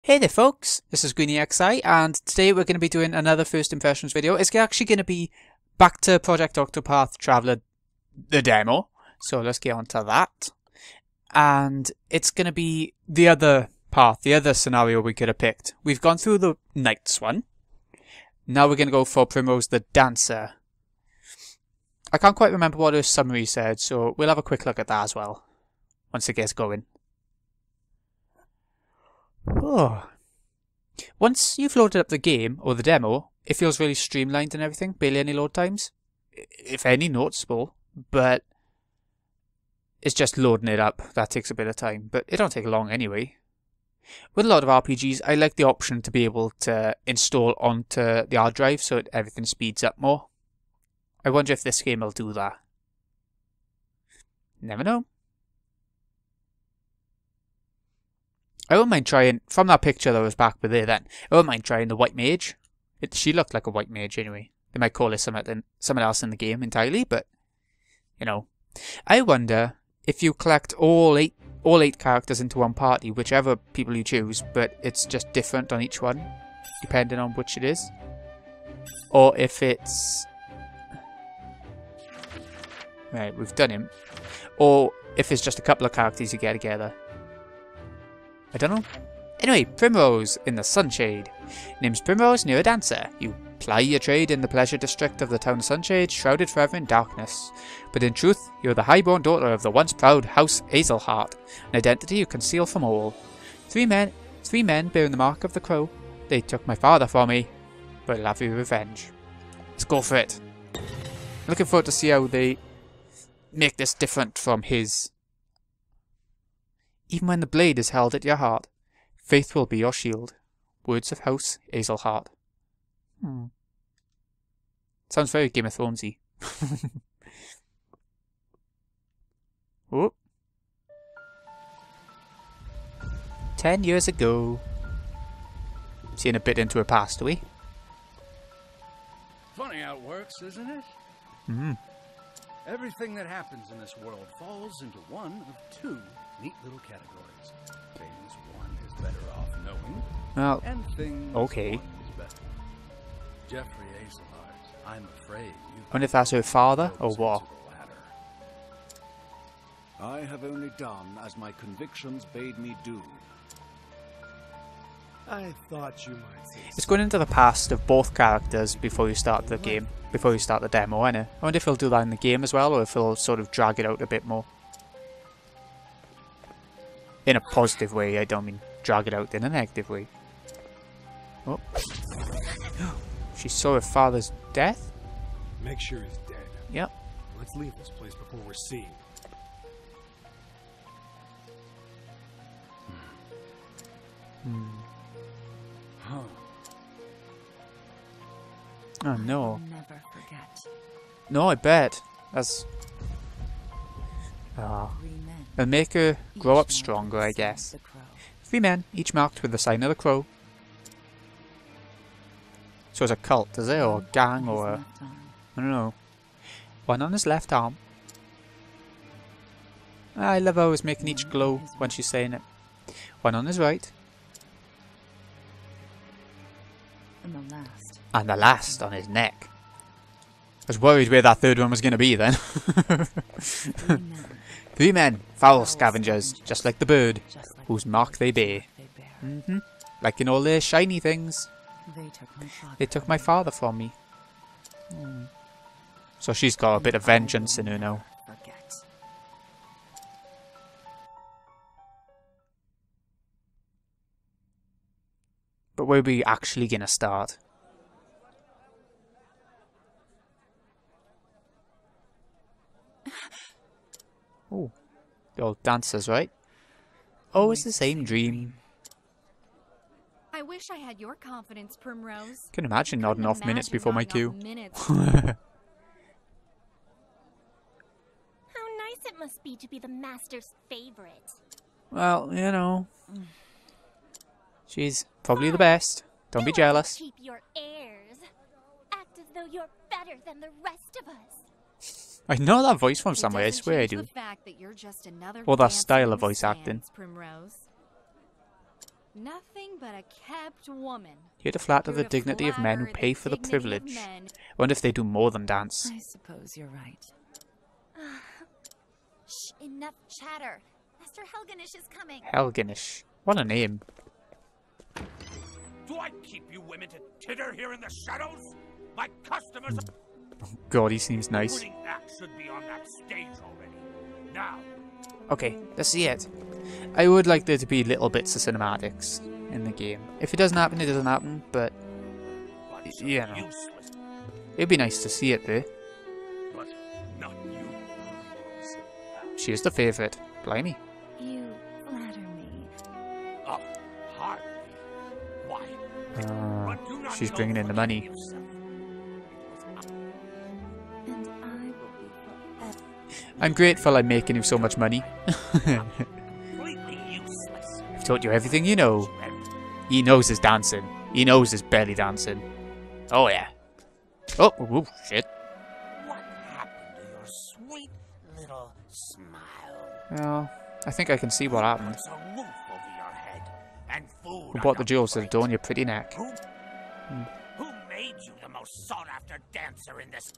Hey there folks, this is GreenyXI and today we're going to be doing another first impressions video. It's actually going to be back to Project Octopath Traveler, the demo. So let's get on to that. And it's going to be the other path, the other scenario we could have picked. We've gone through the Knights one. Now we're going to go for Primrose the Dancer. I can't quite remember what her summary said, so we'll have a quick look at that as well, once it gets going. Oh. Once you've loaded up the game, or the demo, it feels really streamlined and everything, barely any load times. If any, noticeable, but it's just loading it up. That takes a bit of time, but it don't take long anyway. With a lot of RPGs, I like the option to be able to install onto the hard drive so everything speeds up more. I wonder if this game will do that. Never know. I wouldn't mind trying, from that picture that was back with there then, I wouldn't mind trying the White Mage. She looked like a White Mage anyway. They might call it something else in the game entirely, but, you know. I wonder if you collect all eight characters into one party, whichever people you choose, but it's just different on each one, depending on which it is. Or if it's... Right, we've done him. Or if it's just a couple of characters you get together. I don't know. Anyway, Primrose in the Sunshade. Name's Primrose, near a dancer. You ply your trade in the pleasure district of the town of Sunshade, shrouded forever in darkness. But in truth, you're the high-born daughter of the once proud House Hazelheart, an identity you conceal from all. Three men bearing the mark of the crow. They took my father from me, but I'll have your revenge. Let's go for it. Looking forward to see how they make this different from his. Even when the blade is held at your heart, faith will be your shield. Words of House Hazelheart. Sounds very Game of Thronesy. Oh. 10 years ago. Seeing a bit into her past, are we? Funny how it works, isn't it? Everything that happens in this world falls into one of two neat little categories. Things one is better off knowing, Well, and things okay. one is better. Jeffrey Hazelheart, I'm afraid you. I wonder if that's her father or what. I have only done as my convictions bade me do. I thought you might say It's going into the past of both characters before you start the game, before you start the demo, innit? I wonder if he'll do that in the game as well, or if he'll sort of drag it out a bit more. In a positive way, I don't mean drag it out in a negative way. Oh. She saw her father's death? Make sure he's dead. Yep. Let's leave this place before we're seen. Oh no. Never forget. No, I bet. That's... It'll make her grow up stronger, I guess. 3 men, each marked with the sign of the crow. So it's a cult, is it? Or a gang, or a... I don't know. One on his left arm. I love how it's making each glow when she's saying it. One on his right. And the last on his neck. I was worried where that third one was going to be then. 3 men, foul scavengers, just like the bird, whose mark they bear. Like in all their shiny things. They took my father from me. So she's got a bit of vengeance in her now. But where are we actually going to start? Oh, the old dancers, right? Oh, it's the same dream. I wish I had your confidence, Primrose. Can imagine nodding off minutes before my cue. How nice it must be to be the master's favorite. Well, you know, she's probably the best. Don't be jealous. Keep your airs. Act as though you're better than the rest of us. I know that voice from somewhere, I swear I do. Or that style of voice acting. Primrose. Nothing but a kept woman. Here to flatter the Here to dignity of men who flatter the pay for the dignity of privilege. men. I wonder if they do more than dance. I suppose you're right. Shh, enough chatter. Master Helganish is coming. Helganish. What a name. Do I keep you women to titter here in the shadows? My customers God, he seems nice. opening act should be on that stage already. Now, Okay, let's see it. I would like there to be little bits of cinematics in the game. If it doesn't happen, it doesn't happen, but but you know. useless. It'd be nice to see it there. But not you. She is the favourite. Blimey. You flatter me. Oh, hardly. Why? But do not She's go bringing in the money. forgetting yourself. And I will be forever. I'm grateful I'm making you so much money. Completely useless. I've taught you everything you know. He knows his dancing. He knows his belly dancing. Oh yeah. Oh, ooh, shit. What happened to your sweet little smile? Well, I think I can see what happened. There's a roof over your head and food. Who on bought the your jewels to plate. adorn your pretty neck? Who made you the most sought-after dancer in this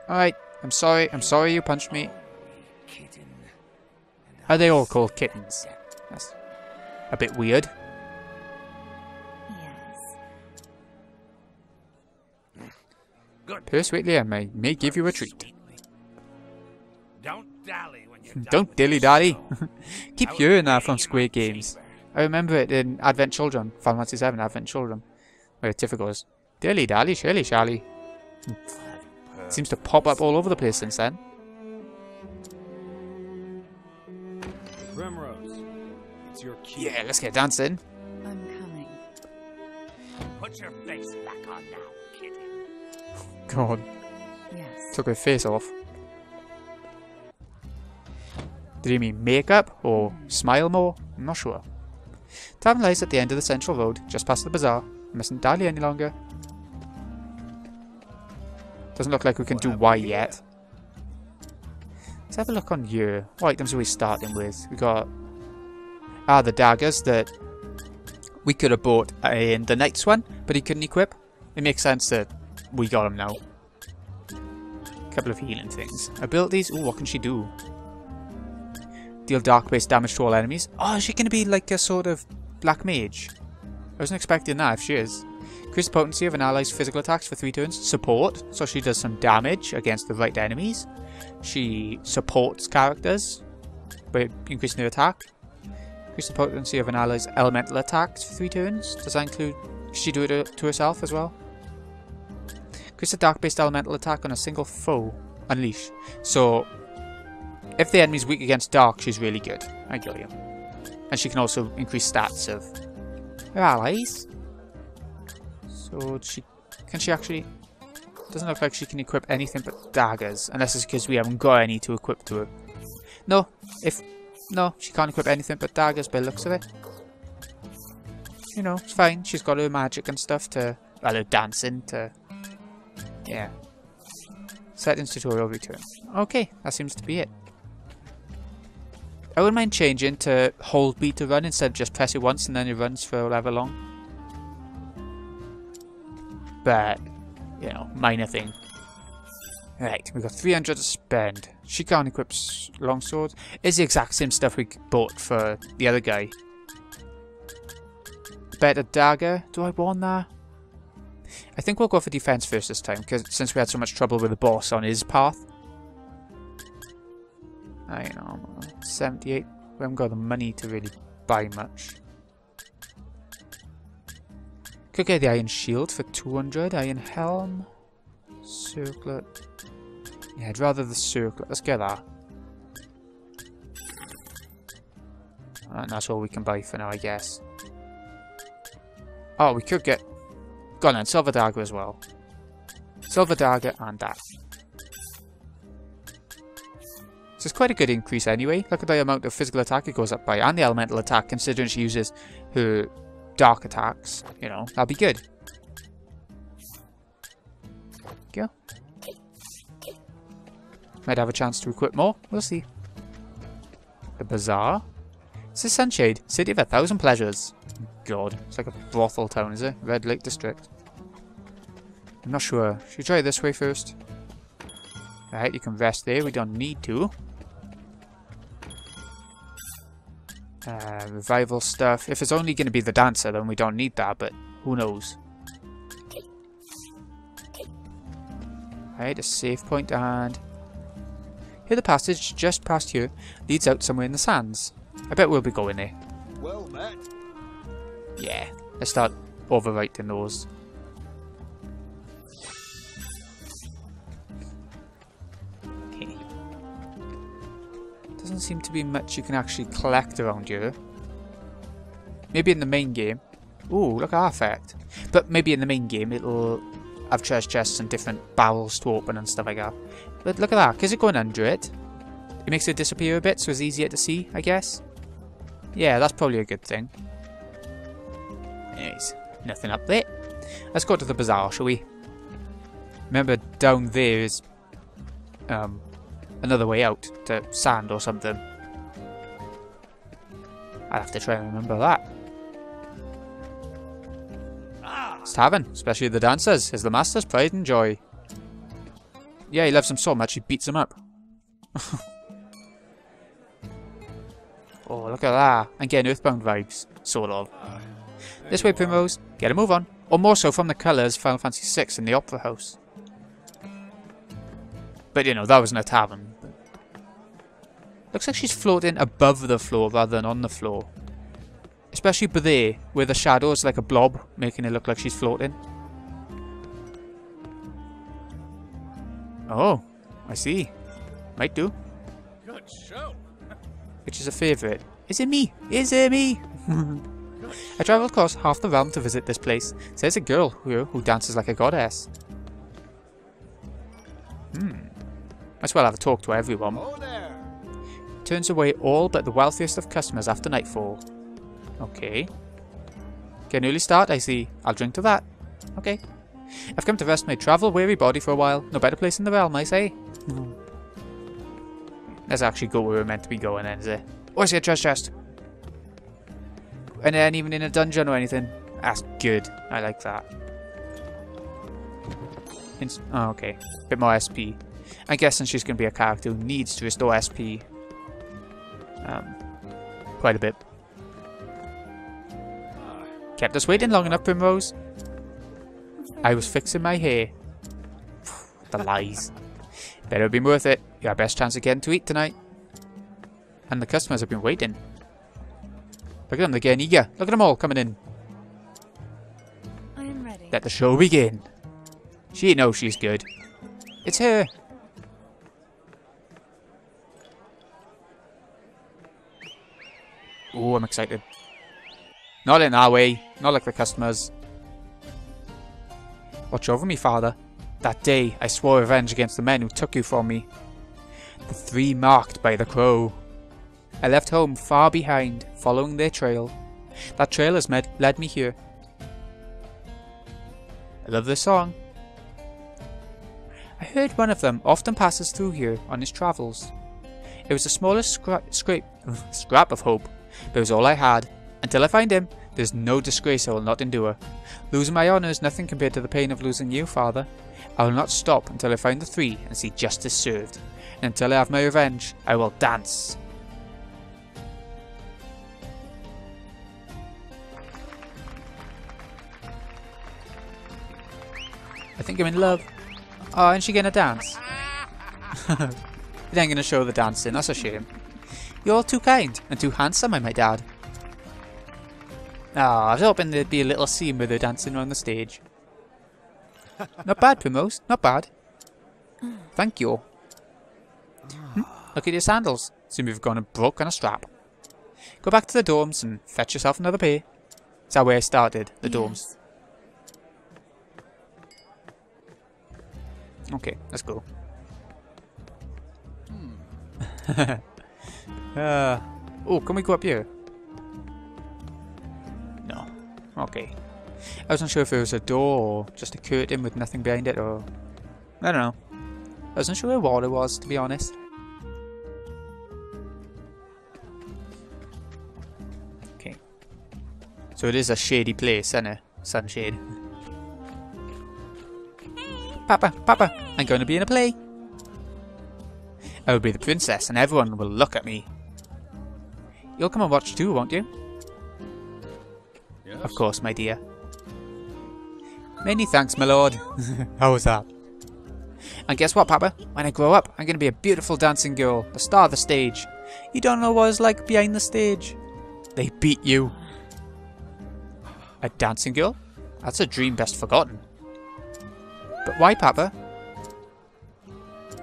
Alright, I'm sorry you punched me. kitten? Are they all called kittens? That's a bit weird. Yes. Good. Purr sweetly, I may give you a treat. Don't dally when you're done Don't with dilly your dally. show. Keep I will hearing that pay from you Square my Games. chamber. I remember it in Advent Children, Final Fantasy 7 Advent Children, where Tifa goes, dilly dally, shilly shally. Seems to pop up all over the place since then. Primrose, it's your cue. Yeah, let's get dancing. I'm coming. Put your face back on now, kitten. God, Yes. took her face off. Did he mean makeup or smile more? I'm not sure. Tavern lies at the end of the central road, just past the bazaar. I mustn't dally any longer. Doesn't look like we can do Y yet. Let's have a look on here. What items are we starting with? We got the daggers that we could have bought in the Knight's one, but he couldn't equip. It makes sense that we got him now. Couple of healing things. Abilities. Ooh, what can she do? Deal dark-based damage to all enemies. Oh, is she going to be like a sort of black mage? I wasn't expecting that if she is. Increase the potency of an ally's physical attacks for 3 turns. Support, so she does some damage against the right enemies. She supports characters by increasing their attack. Increase the potency of an ally's elemental attacks for 3 turns. Does that include... Does she do it to herself as well? Increase the dark-based elemental attack on a single foe. Unleash. So, if the enemy's weak against dark, she's really good. I get you. And she can also increase stats of her allies. So, can she actually... Doesn't look like she can equip anything but daggers. Unless it's because we haven't got any to equip to her. No, she can't equip anything but daggers by the looks of it. You know, it's fine. She's got her magic and stuff to... Well, her dancing to... Yeah. Settings tutorial return. Okay, that seems to be it. I wouldn't mind changing to hold B to run instead of just press it once and then it runs for however long. But, you know, minor thing. Right, we've got 300 to spend. She can't equip longswords. It's the exact same stuff we bought for the other guy. Better dagger. Do I want that? I think we'll go for defense first this time, because since we had so much trouble with the boss on his path. I know, 78. We haven't got the money to really buy much. Could get the iron shield for 200. Iron helm. Circlet. Yeah, I'd rather the circlet. Let's get that. And that's all we can buy for now, I guess. Oh, we could get... Go on then, silver dagger as well. Silver dagger and that. So it's quite a good increase anyway. Look at the amount of physical attack it goes up by. And the elemental attack, considering she uses her dark attacks. You know, that'll be good. Go. Might have a chance to equip more. We'll see. The bazaar. This is Sunshade, city of 1,000 pleasures. God, it's like a brothel town, is it? Red Lake District. I'm not sure. Should we try this way first? Right, you can rest there. We don't need to. Revival stuff. If it's only going to be the dancer, then we don't need that, but who knows? Right, a save point, and here the passage just past here leads out somewhere in the sands. I bet we'll be going there. Well met. Yeah, let's start overwriting those. Okay. Doesn't seem to be much you can actually collect around here. Maybe in the main game. Ooh, look at that effect. But maybe in the main game it'll have treasure chests and different barrels to open and stuff like that. But look at that, because it's going under it. It makes it disappear a bit so it's easier to see, I guess. Yeah, that's probably a good thing. Anyways, nothing up there. Let's go to the bazaar, shall we? Remember, down there is another way out to sand or something. I'll have to try and remember that. It's tavern, especially the dancers, is the master's pride and joy. Yeah, he loves them so much he beats them up. Oh, look at that. I'm getting Earthbound vibes, sort of. This way, Primrose. Get a move on. Or more so from the colours Final Fantasy VI in the Opera House. But you know, that wasn't a tavern. Looks like she's floating above the floor rather than on the floor. Especially there, where the shadow is like a blob, making it look like she's floating. Oh, I see. Might do. Good show. Which is a favourite. Is it me? Is it me? I travelled across half the realm to visit this place. There's a girl here who dances like a goddess. Might as well have a talk to everyone. Oh there. Turns away all but the wealthiest of customers after nightfall. Okay. Get an early start, I see. I'll drink to that. Okay. I've come to rest my travel-weary body for a while. No better place in the realm, I say. Let's actually go where we're meant to be going then, is it? Oh, I see a treasure chest. And then even in a dungeon or anything. That's good. I like that. Oh, okay. Bit more SP. I'm guessing she's going to be a character who needs to restore SP. Quite a bit. Kept us waiting long enough, Primrose. I was fixing my hair. The lies. Better have been worth it. Your best chance of getting to eat tonight. And the customers have been waiting. Look at them, they're getting eager. Look at them all coming in. I am ready. Let the show begin. She knows she's good. It's her. Oh, I'm excited. Not in our way. Not like the customers. Watch over me, father. That day, I swore revenge against the men who took you from me. The 3 marked by the crow. I left home far behind, following their trail. That trail has led me here. I love this song. I heard one of them often passes through here on his travels. It was the smallest scrap of hope, but it was all I had. Until I find him, there's no disgrace I will not endure. Losing my honour is nothing compared to the pain of losing you, father. I will not stop until I find the 3 and see justice served. And until I have my revenge, I will dance. I think I'm in love. Oh, and she gonna dance? It ain't gonna show the dancing, that's a shame. You're all too kind and too handsome, I might add. Ah, I was hoping there'd be a little scene with her dancing on the stage. Not bad, Primrose, not bad. Thank you. Look at your sandals. Seem you've gone and broke on a strap. Go back to the dorms and fetch yourself another pair. Is that where I started? The dorms. Okay, let's go. Oh, can we go up here? No. Okay. I wasn't sure if it was a door or just a curtain with nothing behind it, or I don't know. I wasn't sure where water was, to be honest. So it is a shady place, isn't it? Sunshade. Papa, Papa, I'm going to be in a play. I will be the princess and everyone will look at me. You'll come and watch too, won't you? Yes? Of course, my dear. Many thanks, my lord. How was that? And guess what, Papa? When I grow up, I'm going to be a beautiful dancing girl, the star of the stage. You don't know what it's like behind the stage. They beat you. A dancing girl? That's a dream best forgotten. But why, Papa?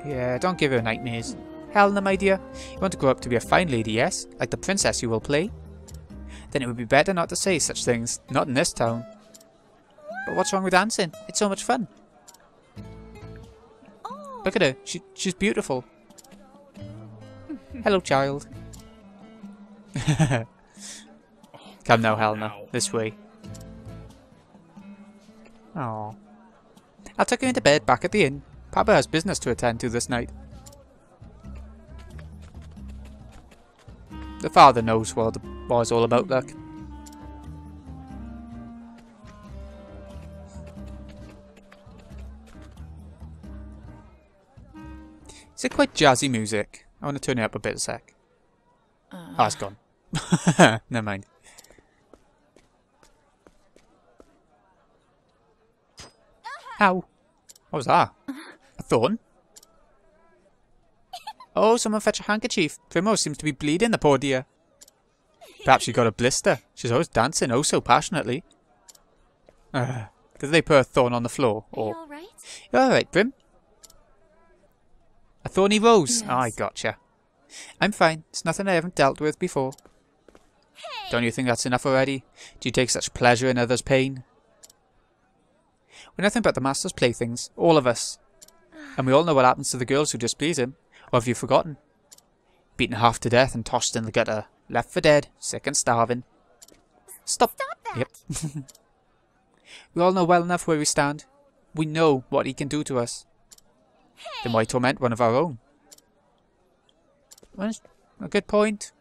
Yeah, don't give her nightmares. Helena, my dear, you want to grow up to be a fine lady, yes? Like the princess you will play? Then it would be better not to say such things, not in this town. But what's wrong with dancing? It's so much fun. Look at her, she's beautiful. Hello, child. Come now, Helena, this way. Oh. I'll tuck you into bed back at the inn. Papa has business to attend to this night. The father knows what it's all about, look. Is it quite jazzy music? I want to turn it up a bit a sec. Oh, it's gone. Never mind. Ow. What was that? A thorn? Oh, someone fetch a handkerchief. Primrose seems to be bleeding, the poor dear. Perhaps she got a blister. She's always dancing oh so passionately. Did they put a thorn on the floor? Are you Or... alright? You're alright, Prim. A thorny rose? Yes. Oh, I gotcha. I'm fine. It's nothing I haven't dealt with before. Don't you think that's enough already? Do you take such pleasure in others' pain? We're nothing but the master's playthings, all of us. And we all know what happens to the girls who displease him. Or have you forgotten? Beaten half to death and tossed in the gutter. Left for dead, sick and starving. Stop that! Yep. We all know well enough where we stand. We know what he can do to us. Then why torment one of our own? Well, a good point.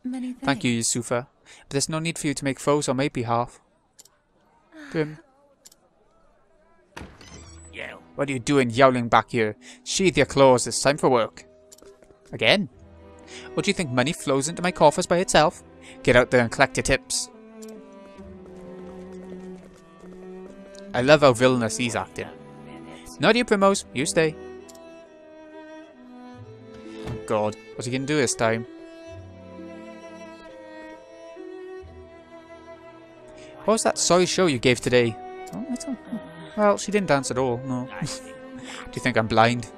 Many thanks. Thank you, Yusufa. But there's no need for you to make foes on my behalf. Prim. What are you doing yowling back here? Sheathe your claws, it's time for work. Again? What do you think money flows into my coffers by itself? Get out there and collect your tips. I love how villainous he's acting. Not you, Primrose. You stay. Oh god, what's he gonna do this time? What was that sorry show you gave today? Oh, that's all. Well, she didn't dance at all, no. Do you think I'm blind?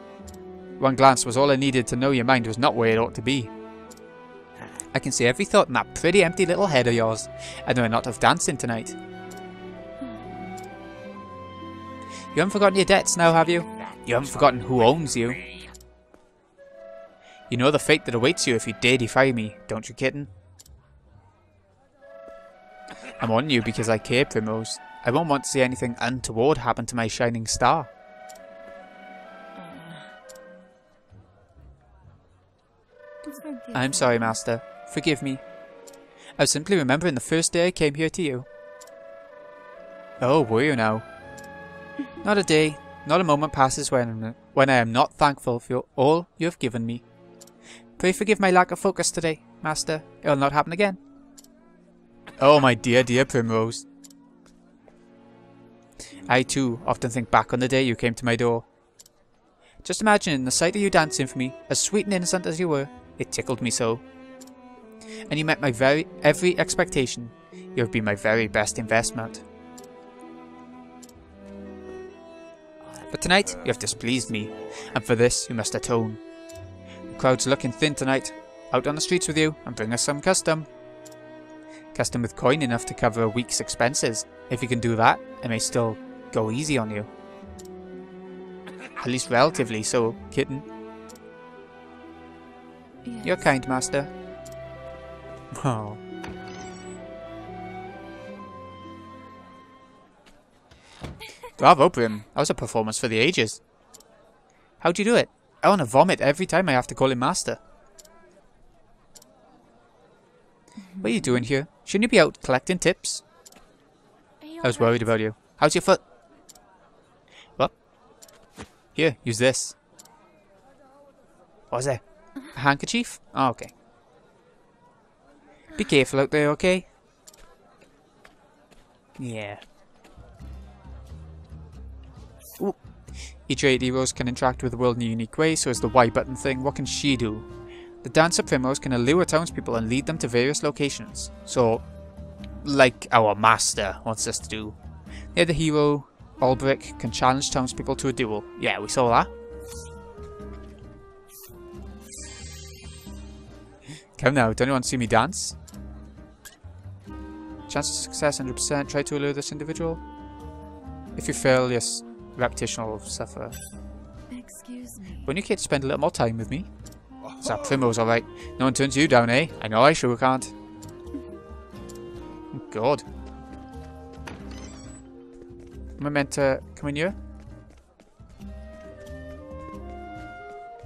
One glance was all I needed to know your mind was not where it ought to be. I can see every thought in that pretty empty little head of yours. I know you're not of dancing tonight. You haven't forgotten your debts now, have you? You haven't forgotten who owns you. You know the fate that awaits you if you dare defy me, don't you, kitten? I'm on you because I care, Primrose. I won't want to see anything untoward happen to my shining star. I'm sorry, Master. Forgive me. I was simply remembering the first day I came here to you. Oh, were you now? Not a day, not a moment passes when I am not thankful for all you have given me. Pray forgive my lack of focus today, Master. It will not happen again. Oh, my dear, dear Primrose. I too often think back on the day you came to my door. Just imagine the sight of you dancing for me, as sweet and innocent as you were. It tickled me so. And you met my every expectation. You have been my very best investment. But tonight, you have displeased me, and for this you must atone. The crowd's looking thin tonight. Out on the streets with you, and bring us some custom. Custom with coin enough to cover a week's expenses. If you can do that, I may still go easy on you. At least relatively so, kitten. Yes. You're kind, Master. Oh. Bravo, Prim. That was a performance for the ages. How'd you do it? I want to vomit every time I have to call him Master. What are you doing here? Shouldn't you be out collecting tips? I was worried about you. How's your foot? What? Here, use this. What was it? A handkerchief? Oh, okay. Be careful out there, okay? Yeah. Ooh. Each 8 heroes can interact with the world in a unique way, so is the Y button thing. What can she do? The dancer Primrose can allure townspeople and lead them to various locations. So, like our master wants us to do. The other hero, Albrick, can challenge townspeople to a duel. Yeah, we saw that. Come now, don't you want to see me dance? Chance of success 100%. Try to allure this individual. If you fail, yes, repetition will suffer. Excuse me. When you care to spend a little more time with me? Is that Primrose alright? No one turns you down, eh? I know I sure can't. Oh, God. Am I meant to come in here?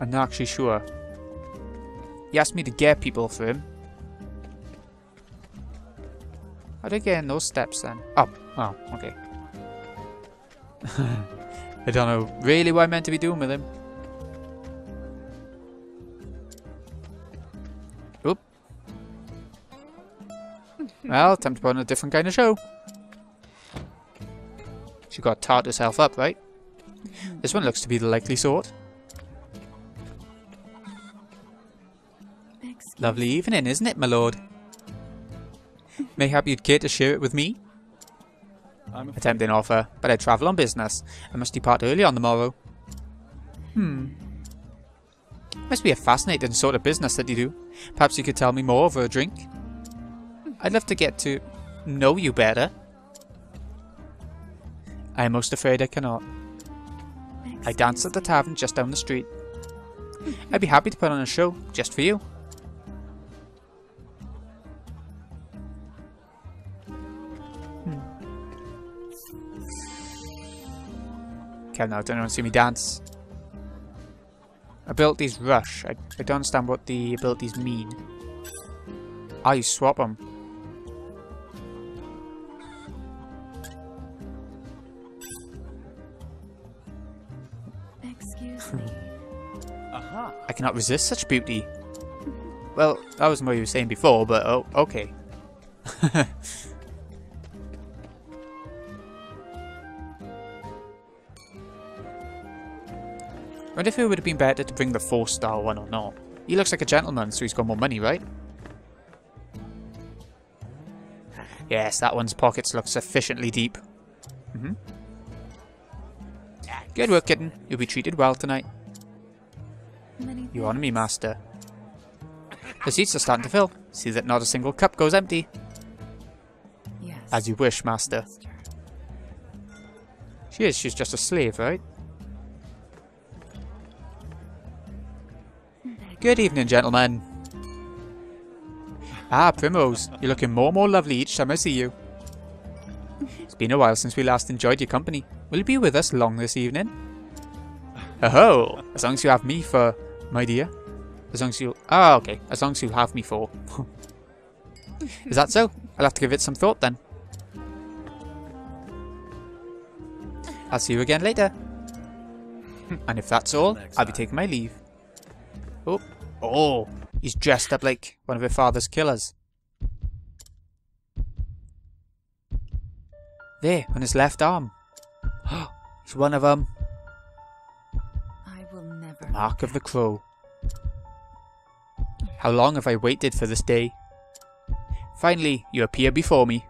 I'm not actually sure. He asked me to get people for him. How did I get in those steps then? Oh, okay. I don't know really what I'm meant to be doing with him. Oop. Well, time to put on a different kind of show. She got tart herself up, right? This one looks to be the likely sort. Lovely evening, isn't it, my lord? Mayhap you'd care to share it with me? A tempting offer, but I travel on business. I must depart early on the morrow. Must be a fascinating sort of business that you do. Perhaps you could tell me more over a drink? I'd love to get to know you better. I am most afraid I cannot. I dance at the tavern just down the street. I'd be happy to put on a show, just for you. Come now, don't want to see me dance. Abilities rush. I don't understand what the abilities mean. Ah, you swap them. Excuse me. Aha. I cannot resist such beauty. Well, that wasn't what you were saying before, but oh, okay. I wonder if it would have been better to bring the 4-star one or not. He looks like a gentleman, so he's got more money, right? Yes, that one's pockets look sufficiently deep. Good work, kitten. You'll be treated well tonight. You honour me, master. The seats are starting to fill. See that not a single cup goes empty. Yes. As you wish, master. She's just a slave, right? Good evening, gentlemen. Ah, Primrose, you're looking more and more lovely each time I see you. It's been a while since we last enjoyed your company. Will you be with us long this evening? Oh, as long as you have me for, my dear. As long as you... Ah, okay. As long as you have me for. Is that so? I'll have to give it some thought then. I'll see you again later. And if that's all, I'll be taking my leave. Oh, he's dressed up like one of her father's killers. There, on his left arm. He's one of them. I will never. Mark of the Crow. How long have I waited for this day? Finally, you appear before me.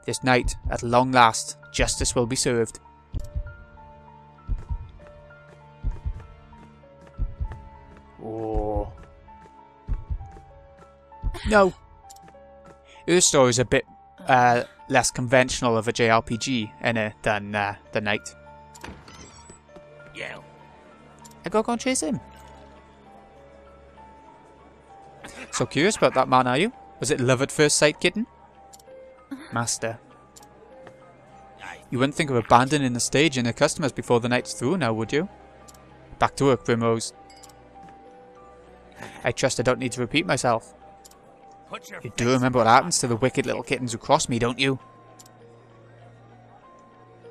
This night, at long last, justice will be served. Oh. No. Her story is a bit less conventional of a JRPG than the Knight. Yeah. I gotta go and chase him. So curious about that man, are you? Was it love at first sight, kitten? Master. You wouldn't think of abandoning the stage and the customers before the night's through now, would you? Back to work, Primrose. I trust I don't need to repeat myself. Put your You do remember what happens to the wicked little kittens who cross me, don't you?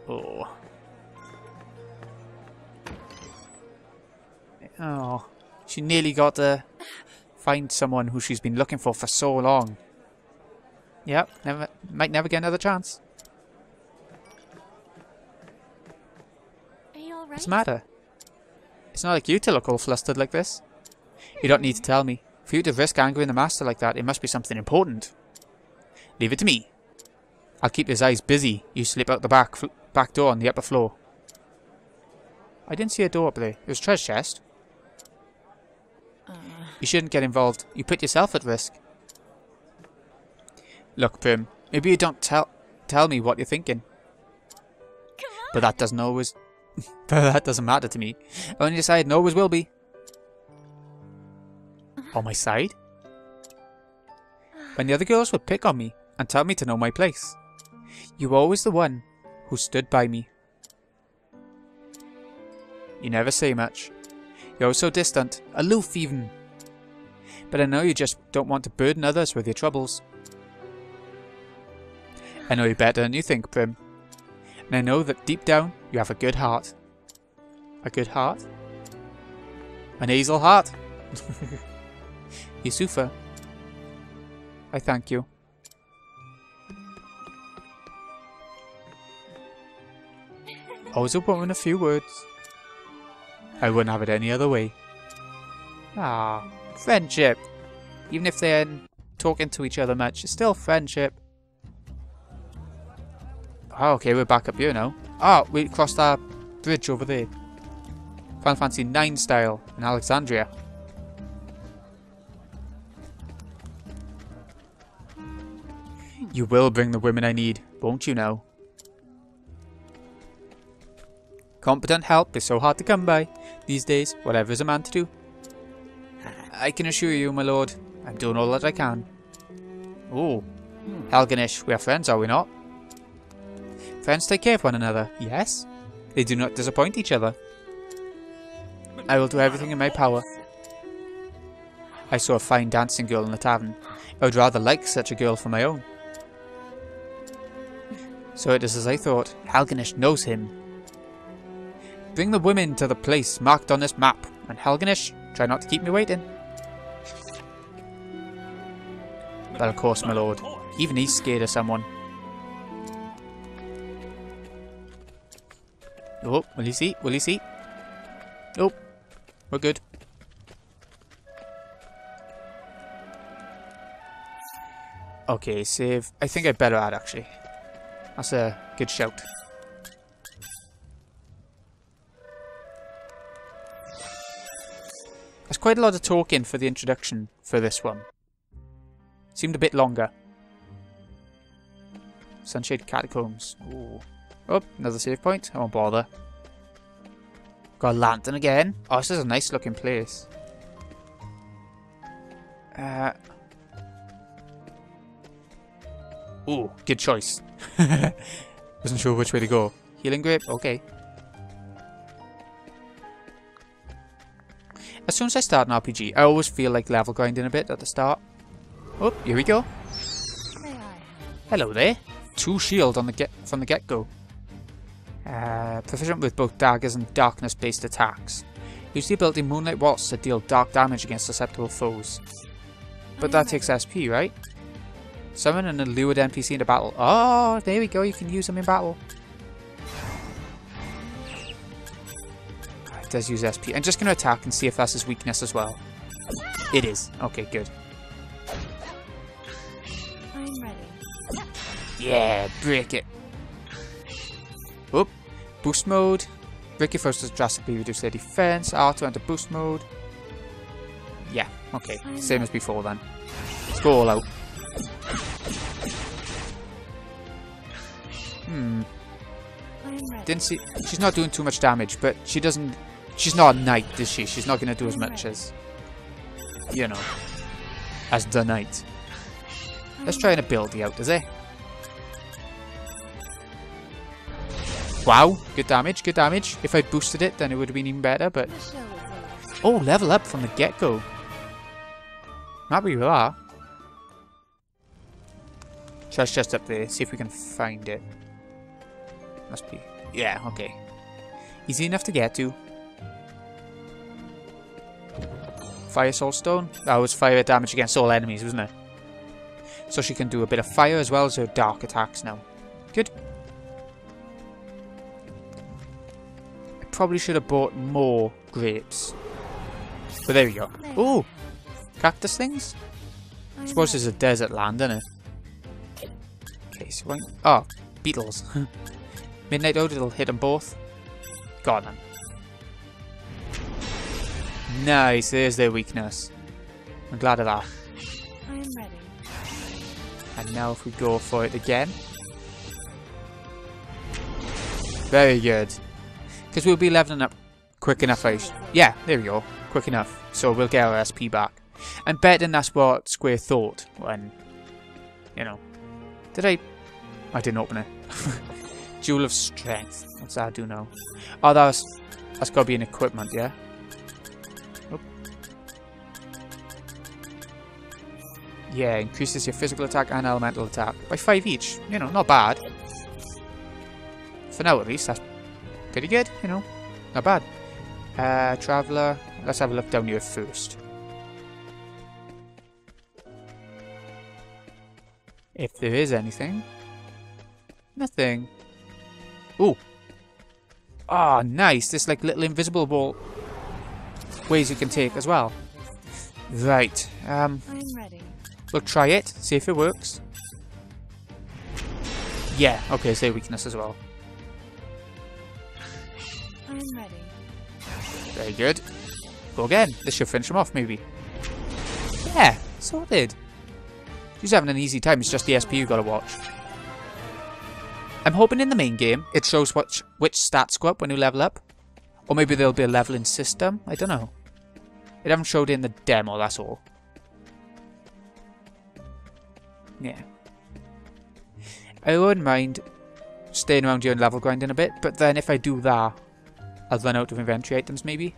Oh. Oh. She nearly got to find someone who she's been looking for so long. Yep, might never get another chance. Are you alright? What's the matter? It's not like you to look all flustered like this. You don't need to tell me. For you to risk angering the master like that, it must be something important. Leave it to me. I'll keep his eyes busy. You slip out the back door on the upper floor. I didn't see a door up there. It was a treasure chest. You shouldn't get involved. You put yourself at risk. Look, Prim. Maybe you don't tell me what you're thinking. But that doesn't always... but that doesn't matter to me. On your side and always will be. On my side? When the other girls would pick on me and tell me to know my place, you were always the one who stood by me. You never say much. You're so distant, aloof even. But I know you just don't want to burden others with your troubles. I know you better than you think, Prim. And I know that deep down you have a good heart. A good heart? An hazel heart? Yusufa, I thank you. Always a woman, a few words. I wouldn't have it any other way. Ah, friendship. Even if they're talking to each other much, it's still friendship. Oh, okay, we're back up here now. Oh, we crossed our bridge over there. Final Fantasy 9 style in Alexandria. You will bring the women I need, won't you now? Competent help is so hard to come by these days, whatever is a man to do. I can assure you, my lord, I'm doing all that I can. Oh, Helganish, we are friends, are we not? Friends take care of one another, yes? They do not disappoint each other. I will do everything in my power. I saw a fine dancing girl in the tavern. I would rather like such a girl for my own. So it is as I thought. Helganish knows him. Bring the women to the place marked on this map, and Helganish, try not to keep me waiting. But of course, my lord, even he's scared of someone. Oh, will he see? Will he see? Oh, we're good. Okay, save. I think I better add, actually. That's a good shout. There's quite a lot of talking for the introduction for this one. Seemed a bit longer. Sunshade Catacombs. Ooh. Oh, another save point. I won't bother. Got a lantern again. Oh, this is a nice looking place. Ooh, good choice. Wasn't sure which way to go. Healing grape? Okay. As soon as I start an RPG, I always feel like level grinding a bit at the start. Oh, here we go. Hello there. 2 shield on the from the get-go. Proficient with both daggers and darkness-based attacks. Use the ability Moonlight Waltz to deal dark damage against susceptible foes. But that takes SP, right? Summon an allured NPC into battle. Oh, there we go. You can use them in battle. It does use SP. I'm just going to attack and see if that's his weakness as well. It is. Okay, good. I'm ready. Yeah, break it. Oop. Boost mode. Break your foes to drastically reduce their defense. R to enter boost mode. Yeah, okay. Same as before then. Let's go all out. Didn't see. She's not doing too much damage, but she doesn't. She's not a knight, is she? She's not going to do as much as, you know, as the knight. Let's try an ability out, is it? Wow, good damage, good damage. If I'd boosted it, then it would have been even better, but... Oh, level up from the get-go. I'm happy with that. That's just up there. See if we can find it. Must be. Yeah, okay. Easy enough to get to. Fire Soul Stone. That was fire damage against all enemies, wasn't it? So she can do a bit of fire as well as her dark attacks now. Good. I probably should have bought more grapes. But there we go. Ooh! Cactus things? I suppose there's a desert land, isn't it? Okay, so when... Oh, beetles. Midnight Ode, it'll hit them both. Go on then. Nice, there's their weakness. I'm glad of that. I am ready. And now if we go for it again. Very good. Because we'll be leveling up quick enough. Yeah, there we go. Quick enough. So we'll get our SP back. I'm betting that's what Square thought when, you know. Did I? I didn't open it. Jewel of Strength. What's that do now? Oh, that's got to be an equipment, yeah? Oop. Yeah, increases your physical attack and elemental attack by 5 each. You know, not bad. For now, at least, that's pretty good, you know. Not bad. Traveler. Let's have a look down here first. If there is anything. Nothing. Ooh. Ah, nice. There's like little invisible ball ways you can take as well. Right. I'm ready. We'll try it. See if it works. Yeah. Okay, it's their weakness as well. I'm ready. Very good. Go again. This should finish him off, maybe. Yeah. Sorted. She's having an easy time. It's just the SP you gotta watch. I'm hoping in the main game it shows which stats go up when you level up. Or maybe there'll be a leveling system. I don't know. It haven't showed in the demo, that's all. Yeah. I wouldn't mind staying around here and level grinding a bit, but then if I do that, I'll run out of inventory items maybe.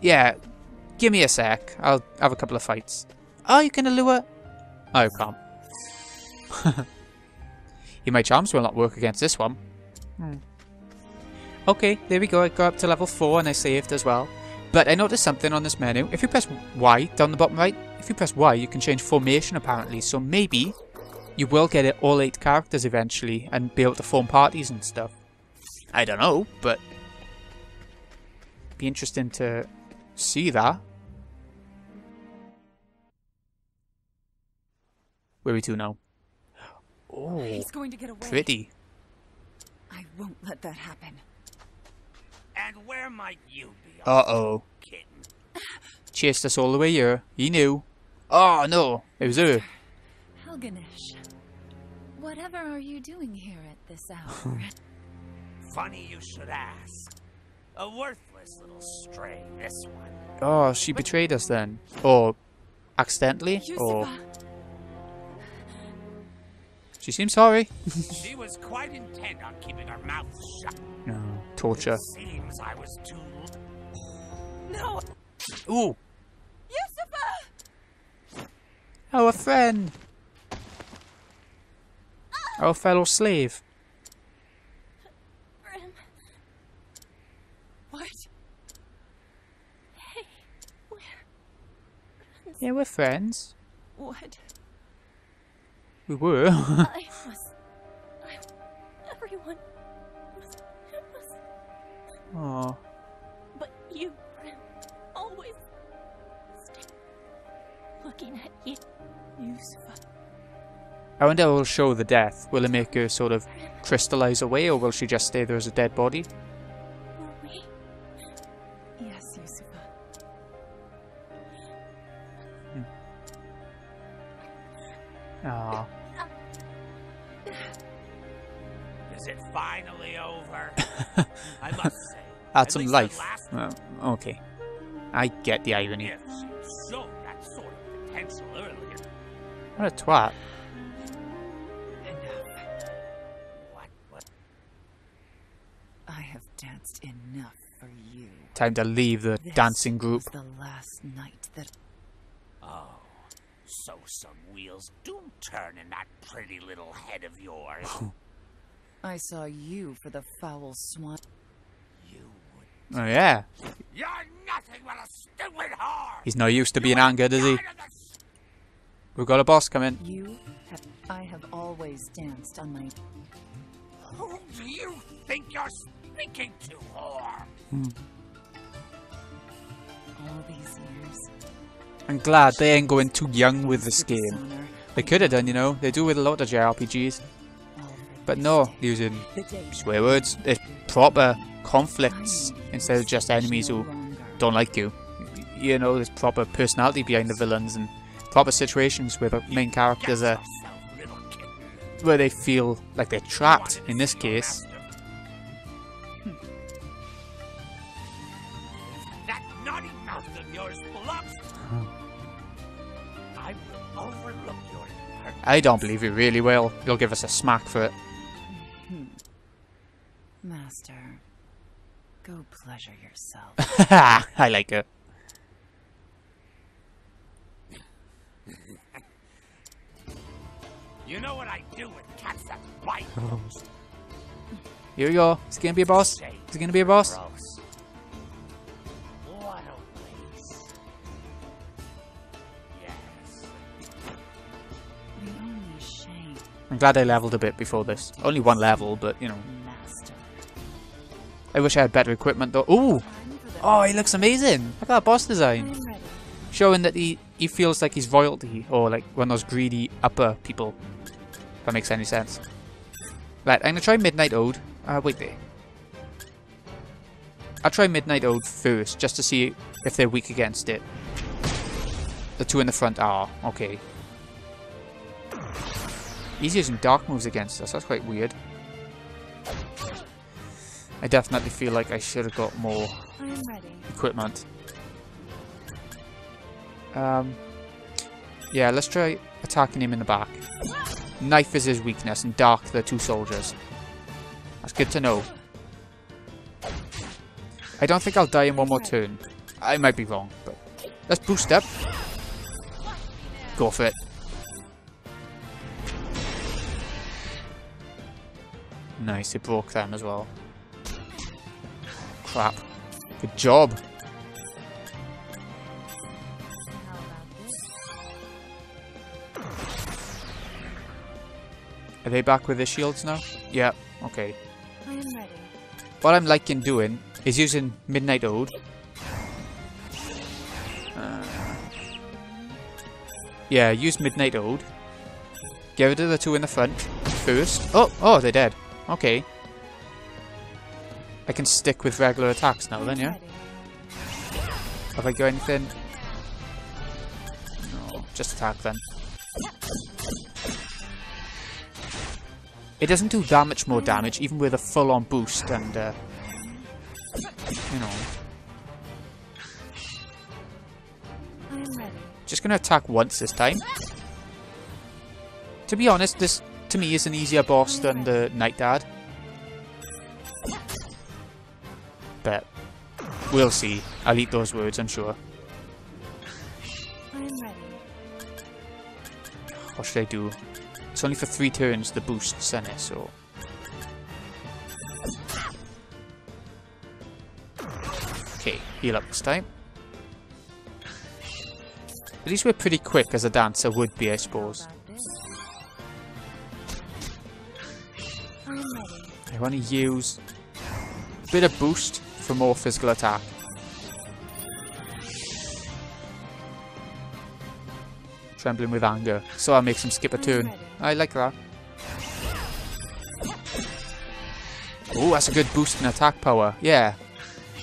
Yeah, give me a sec. I'll have a couple of fights. Oh, you can allure... Oh, you can't. Yeah, my charms will not work against this one. Okay, there we go. I got up to level 4 and I saved as well. But I noticed something on this menu. If you press Y down the bottom right, if you press Y, you can change formation apparently. So maybe you will get it all 8 characters eventually and be able to form parties and stuff. I don't know, but be interesting to see that. Where are we to now? Oh, He's going to get away. pretty. I won't let that happen. And where might you be? Uh-oh. Kitten? Chased us all the way here. He knew. Oh, no. It was her. Helganish, whatever are you doing here at this hour? Funny you should ask. A worthless little stray, this one. Oh, she betrayed us then. Or accidentally. Or... She seems sorry. She was quite intent on keeping her mouth shut. No. Torture. Seems I was too... No! Ooh. Yusufa! Our friend. Our fellow slave. Brim. What? Hey, we're friends. Yeah, we're friends. What? We were. Everyone was... Oh. But you, Brim, always stay looking at you. Yusufa. I wonder if it will show the death. Will it make her sort of crystallize away, or will she just stay there as a dead body? Were we? Yes, Yusufa. Ah. Is it finally over? I must say. Add at some least life. the last Okay. I get the irony. If she showed that sort of potential earlier. What a twat. Enough. What? I have danced enough for you. Time to leave the This dancing group. was the last night that... Oh. So some wheels do turn in that pretty little head of yours. I saw you for the foul swine. You would. Oh yeah. You're nothing but a stupid whore. He's not used to being angered, is he? Out of the We've got a boss coming. I have always danced on my... Who do you think you're speaking to, whore? all these years. I'm glad they ain't going too young with this game. They could have done, you know. They do with a lot of JRPGs. But no, using swear words. It's proper conflicts instead of just enemies who don't like you. You know, there's proper personality behind the villains and proper situations where the main characters are, where they feel like they're trapped, in this case. That naughty mouth of yours belongs. I will overlook your impertinence. I don't believe you really will. You'll give us a smack for it. Master, go pleasure yourself. I like it. You know what I do with cats that bite? Here we go. Is it gonna be a boss? Is it gonna be a boss? Gross. What a waste. Yes. The only shame, I'm glad I leveled a bit before this. Only one level, but you know. Master. I wish I had better equipment though. Ooh! Oh, he looks amazing! Look at that boss design. I'm ready. Showing that he feels like he's royalty, or like one of those greedy upper people. If that makes any sense. Right, I'm gonna try Midnight Ode. Wait there. I'll try Midnight Ode first, just to see if they're weak against it. The two in the front are, okay. He's using dark moves against us, that's quite weird. I definitely feel like I should have got more I'm ready. equipment. Yeah, let's try attacking him in the back. Knife is his weakness, and dark the two soldiers. That's good to know. I don't think I'll die in one more turn. I might be wrong, but let's boost up. Go for it. Nice, it broke them as well. Crap. Good job. How about this? Are they back with their shields now? Yeah, okay. I am ready. What I'm liking doing is using Midnight Ode. Yeah, use Midnight Ode. Get rid of the two in the front first. Oh, they're dead. Okay. I can stick with regular attacks now then, yeah? Ready. Have I got anything? No, just attack then. It doesn't do that much more damage, even with a full-on boost, and, you know. I am ready. Just gonna attack once this time. To be honest, this, to me, is an easier boss than the Night Dad. But, we'll see. I'll eat those words, I'm sure. I am ready. What should I do? It's only for 3 turns, the boosts in it, so... Okay, heal up this time. At least we're pretty quick as a dancer would be, I suppose. About this? I am ready. I want to use a bit of boost for more physical attack. Trembling with anger, so I'll make him skip a turn. I like that. Oh, that's a good boost in attack power. Yeah,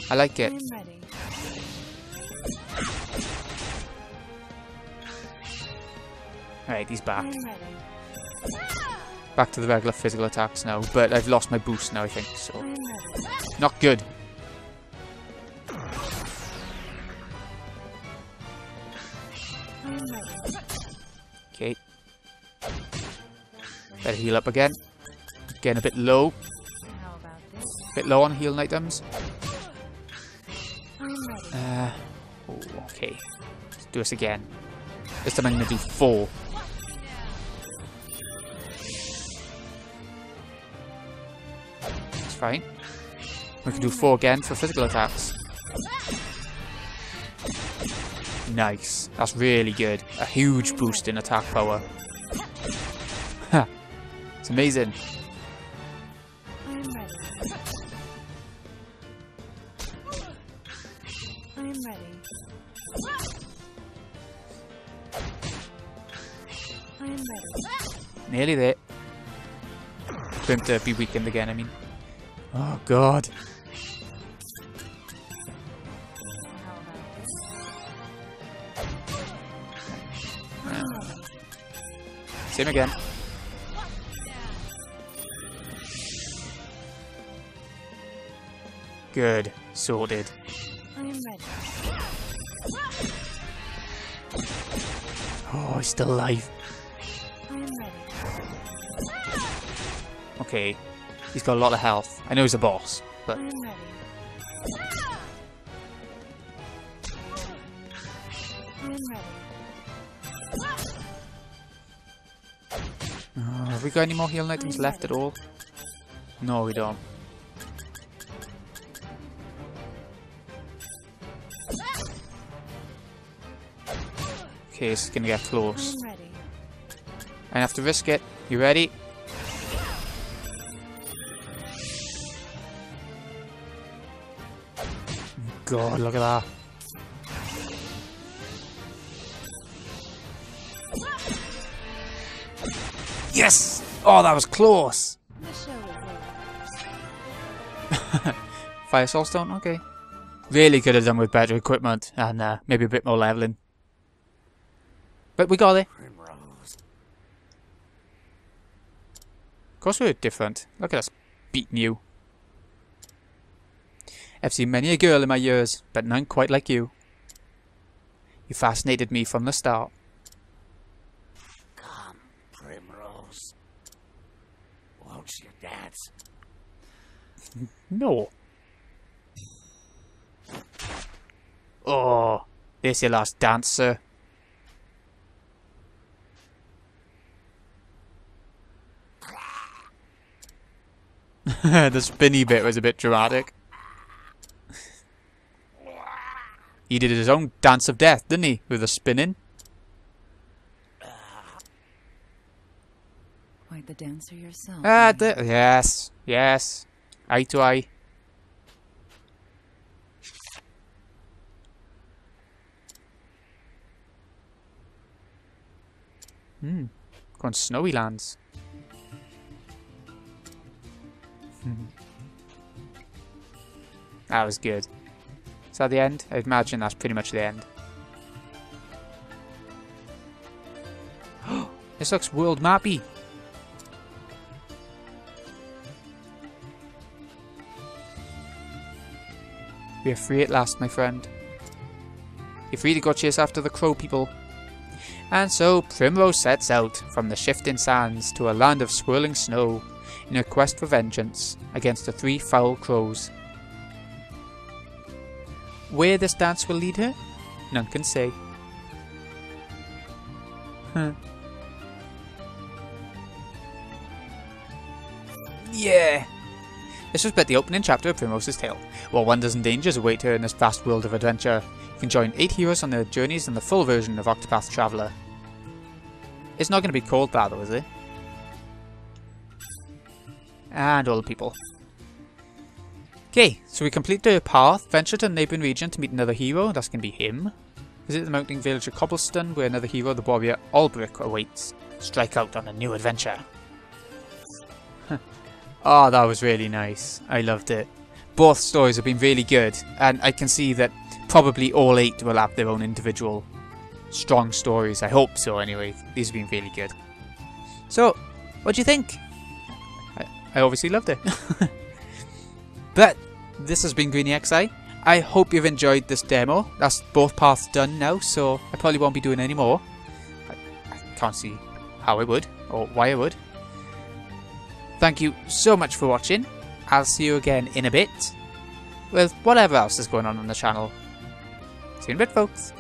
I like I it. am ready. Alright, he's back. I am ready. Back to the regular physical attacks now, but I've lost my boost now, I think, so... I am ready. Not good. I am ready. Okay. Better heal up again. Getting a bit low. How about this? Bit low on healing items. I am ready. Oh, okay. Let's do this again. This time I'm going to do 4. That's fine. We can do 4 again for physical attacks. Nice. That's really good. A huge boost in attack power. Ha! It's amazing. I am ready. I am ready. I am ready. Nearly there. For him to be weakened again, I mean. Oh god. Same again. Good. Sorted. I am ready. Oh, he's still alive. I am ready. Okay. He's got a lot of health. I know he's a boss, but... I am ready. I am ready. Have we got any more healing items left at all? No, we don't. Okay, it's gonna get I close. am ready. I have to risk it. You ready? God, look at that. Yes! Oh, that was close! The show is over. Fire Soulstone? Okay. Really could have done with better equipment and maybe a bit more leveling. But we got it. Primrose. Of course we're different. Look at us beating you. I've seen many a girl in my years, but none quite like you. You fascinated me from the start. Come, Primrose. Won't you dance? No. Oh, there's your last dance, sir. The spinny bit was a bit dramatic. He did his own dance of death, didn't he? With the spinning. Quite the dancer yourself. Yes, yes. Eye to eye. Go on snowy lands. That was good. Is that the end? I imagine that's pretty much the end. This looks world mappy. We are free at last, my friend. You're free to go chase after the crow people. And so Primrose sets out from the shifting sands to a land of swirling snow in her quest for vengeance against the 3 foul crows. Where this dance will lead her, none can say. Yeah! This was but the opening chapter of Primrose's tale. While wonders and dangers await her in this vast world of adventure, you can join 8 heroes on their journeys in the full version of Octopath Traveler. It's not going to be called that though, is it? And all the people. Okay, so we complete the path, venture to the neighbouring region to meet another hero, that's going to be him. Visit the mountain village of Cobblestone, where another hero, the warrior Albrick, awaits. Strike out on a new adventure. Oh, that was really nice. I loved it. Both stories have been really good, and I can see that probably all 8 will have their own individual strong stories. I hope so anyway. These have been really good. So, what do you think? I obviously loved it. But this has been Greeny XI. I hope you've enjoyed this demo. That's both paths done now, so I probably won't be doing any more. I can't see how I would, or why I would. Thank you so much for watching. I'll see you again in a bit with whatever else is going on the channel. See you in a bit, folks.